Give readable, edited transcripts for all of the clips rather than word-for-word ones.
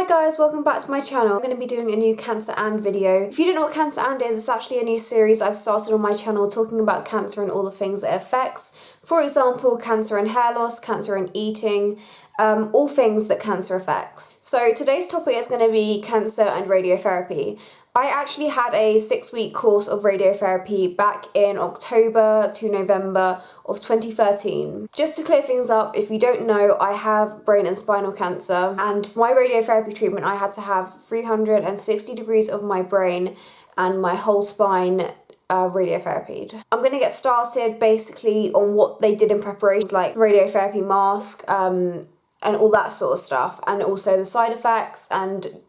Hi guys, welcome back to my channel. I'm going to be doing a new Cancer and video. If you don't know what Cancer and is, it's actually a new series I've started on my channel talking about cancer and all the things it affects. For example, cancer and hair loss, cancer and eating, all things that cancer affects. So today's topic is going to be cancer and radiotherapy. I actually had a 6-week course of radiotherapy back in October to November of 2013. Just to clear things up, if you don't know, I have brain and spinal cancer, and for my radiotherapy treatment I had to have 360 degrees of my brain and my whole spine radiotherapied. I'm going to get started basically on what they did in preparation, like radiotherapy mask and all that sort of stuff, and also the side effects and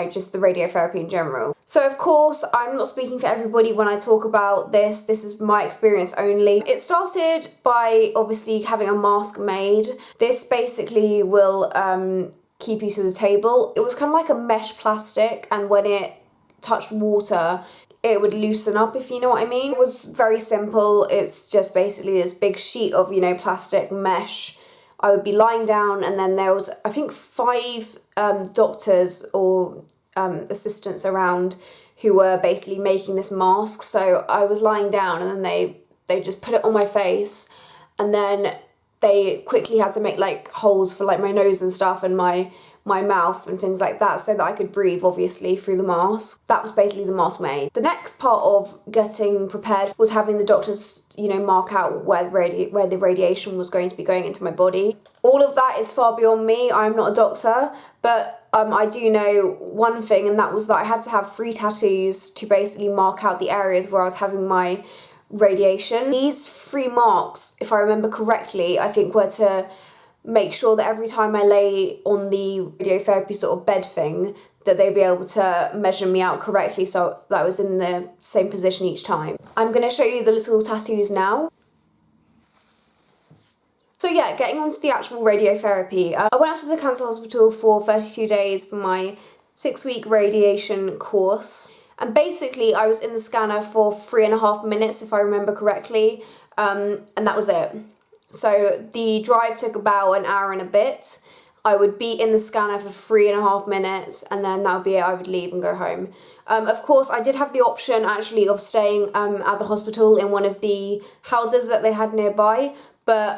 just the radiotherapy in general. So of course, I'm not speaking for everybody when I talk about this. This is my experience only. It started by obviously having a mask made. This basically will keep you to the table. It was kind of like a mesh plastic, and when it touched water, it would loosen up, if you know what I mean. It was very simple. It's just basically this big sheet of, plastic mesh. I would be lying down, and then there was, I think, 5 doctors or assistants around who were basically making this mask. So I was lying down, and then they just put it on my face, and then they quickly had to make like holes for like my nose and stuff and my mouth and things like that so that I could breathe, obviously, through the mask. That was basically the mask made. The next part of getting prepared was having the doctors, mark out where the radiation was going to be going into my body. All of that is far beyond me. I'm not a doctor, but I do know one thing, and that was that I had to have 3 tattoos to basically mark out the areas where I was having my radiation. These 3 marks, if I remember correctly, I think were to make sure that every time I lay on the radiotherapy sort of bed thing, that they'd be able to measure me out correctly so that I was in the same position each time. I'm going to show you the little tattoos now. So yeah, getting on to the actual radiotherapy. I went up to the cancer hospital for 32 days for my 6-week radiation course. And basically I was in the scanner for 3.5 minutes, if I remember correctly, and that was it. So the drive took about an hour and a bit. I would be in the scanner for 3.5 minutes, and then that would be it. I would leave and go home. Of course, I did have the option actually of staying at the hospital in one of the houses that they had nearby, but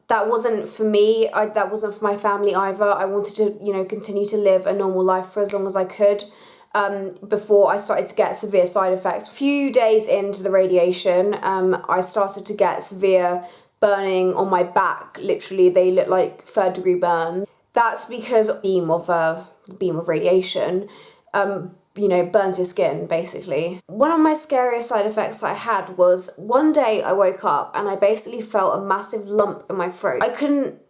that wasn't for me. That wasn't for my family either. I wanted to, continue to live a normal life for as long as I could. Before I started to get severe side effects. A few days into the radiation, I started to get severe burning on my back. Literally, they look like 3rd-degree burns. That's because a beam of radiation, burns your skin, basically. One of my scariest side effects I had was one day I woke up and I basically felt a massive lump in my throat. I couldn't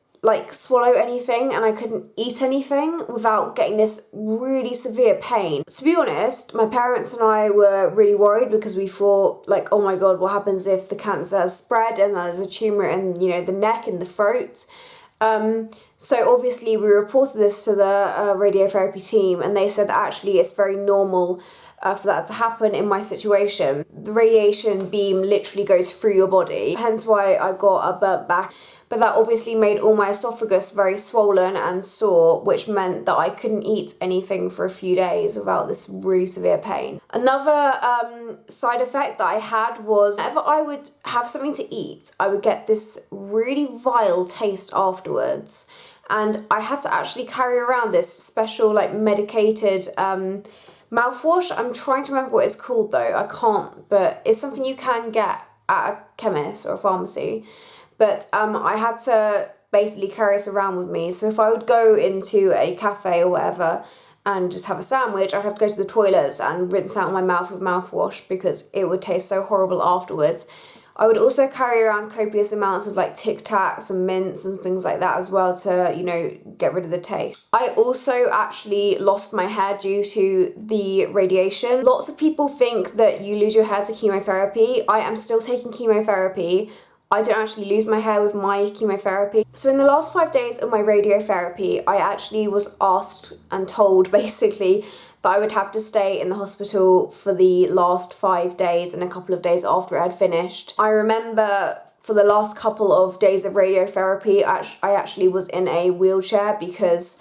swallow anything, and I couldn't eat anything without getting this really severe pain. To be honest, my parents and I were really worried because we thought, oh my god, what happens if the cancer has spread and there's a tumour in, the neck and the throat? So obviously we reported this to the radiotherapy team, and they said that actually it's very normal for that to happen in my situation. The radiation beam literally goes through your body, hence why I got a burnt back. But that obviously made all my esophagus very swollen and sore, which meant that I couldn't eat anything for a few days without this really severe pain. Another side effect that I had was whenever I would have something to eat, I would get this really vile taste afterwards. And I had to actually carry around this special medicated mouthwash. I'm trying to remember what it's called though, I can't, but it's something you can get at a chemist or a pharmacy. But I had to basically carry this around with me. So if I would go into a cafe or whatever and just have a sandwich, I'd have to go to the toilets and rinse out my mouth with mouthwash because it would taste so horrible afterwards. I would also carry around copious amounts of Tic Tacs and mints and things like that as well to, get rid of the taste. I also actually lost my hair due to the radiation. Lots of people think that you lose your hair to chemotherapy. I am still taking chemotherapy. I don't actually lose my hair with my chemotherapy. So in the last 5 days of my radiotherapy, I actually was asked and told basically that I would have to stay in the hospital for the last 5 days and a couple of days after it had finished. I remember for the last couple of days of radiotherapy, I actually was in a wheelchair because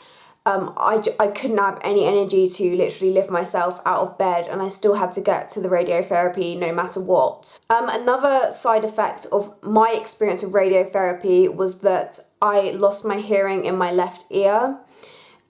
I couldn't have any energy to literally lift myself out of bed, and I still had to get to the radiotherapy no matter what. Another side effect of my experience of radiotherapy was that I lost my hearing in my left ear.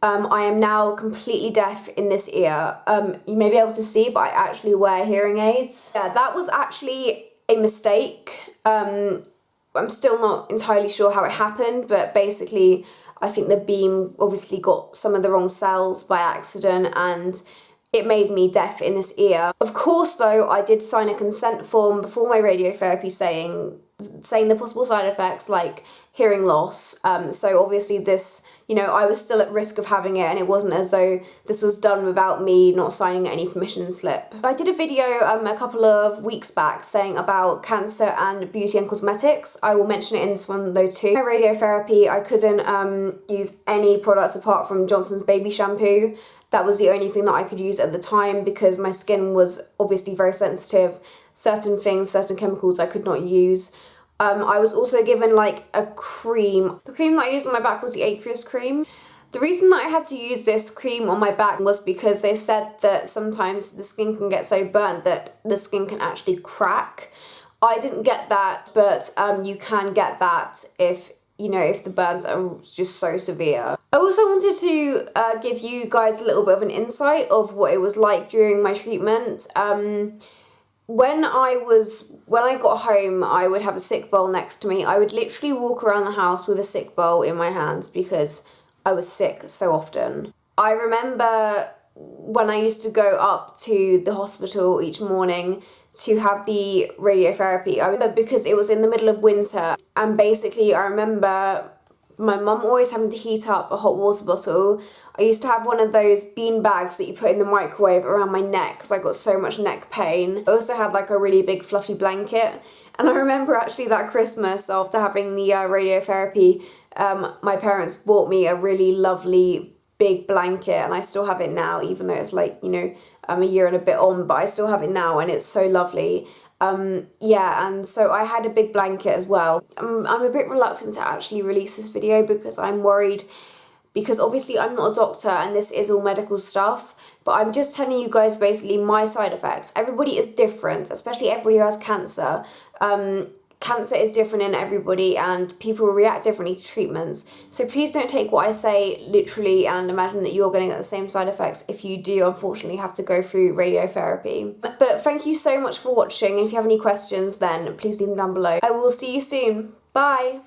I am now completely deaf in this ear. You may be able to see, but I actually wear hearing aids. Yeah, that was actually a mistake. I'm still not entirely sure how it happened, but basically I think the beam obviously got some of the wrong cells by accident, and it made me deaf in this ear. Of course though, I did sign a consent form before my radiotherapy saying the possible side effects like hearing loss. So obviously this, I was still at risk of having it, and it wasn't as though this was done without me not signing any permission slip. I did a video a couple of weeks back saying about cancer and beauty and cosmetics. I will mention it in this one though too. My radiotherapy, I couldn't use any products apart from Johnson's baby shampoo. That was the only thing that I could use at the time because my skin was obviously very sensitive. Certain things, certain chemicals I could not use. I was also given like a cream. The cream that I used on my back was the aqueous cream. The reason that I had to use this cream on my back was because they said that sometimes the skin can get so burnt that the skin can actually crack. I didn't get that, but you can get that if the burns are just so severe. I also wanted to give you guys a little bit of an insight of what it was like during my treatment. When I got home, I would have a sick bowl next to me. I would literally walk around the house with a sick bowl in my hands because I was sick so often. I remember when I used to go up to the hospital each morning to have the radiotherapy. I remember because it was in the middle of winter, and basically I remember my mum always having to heat up a hot water bottle. I used to have one of those bean bags that you put in the microwave around my neck because I got so much neck pain. I also had like a really big fluffy blanket. And I remember actually that Christmas after having the radiotherapy, my parents bought me a really lovely big blanket, and I still have it now, even though it's like, I'm a year and a bit on, but I still have it now and it's so lovely. And so I had a big blanket as well. I'm a bit reluctant to actually release this video because I'm worried, because obviously I'm not a doctor and this is all medical stuff, but I'm just telling you guys basically my side effects. Everybody is different, especially everybody who has cancer. Cancer is different in everybody and people react differently to treatments. So please don't take what I say literally and imagine that you're going to get the same side effects if you do unfortunately have to go through radiotherapy. But thank you so much for watching. If you have any questions then please leave them down below. I will see you soon. Bye!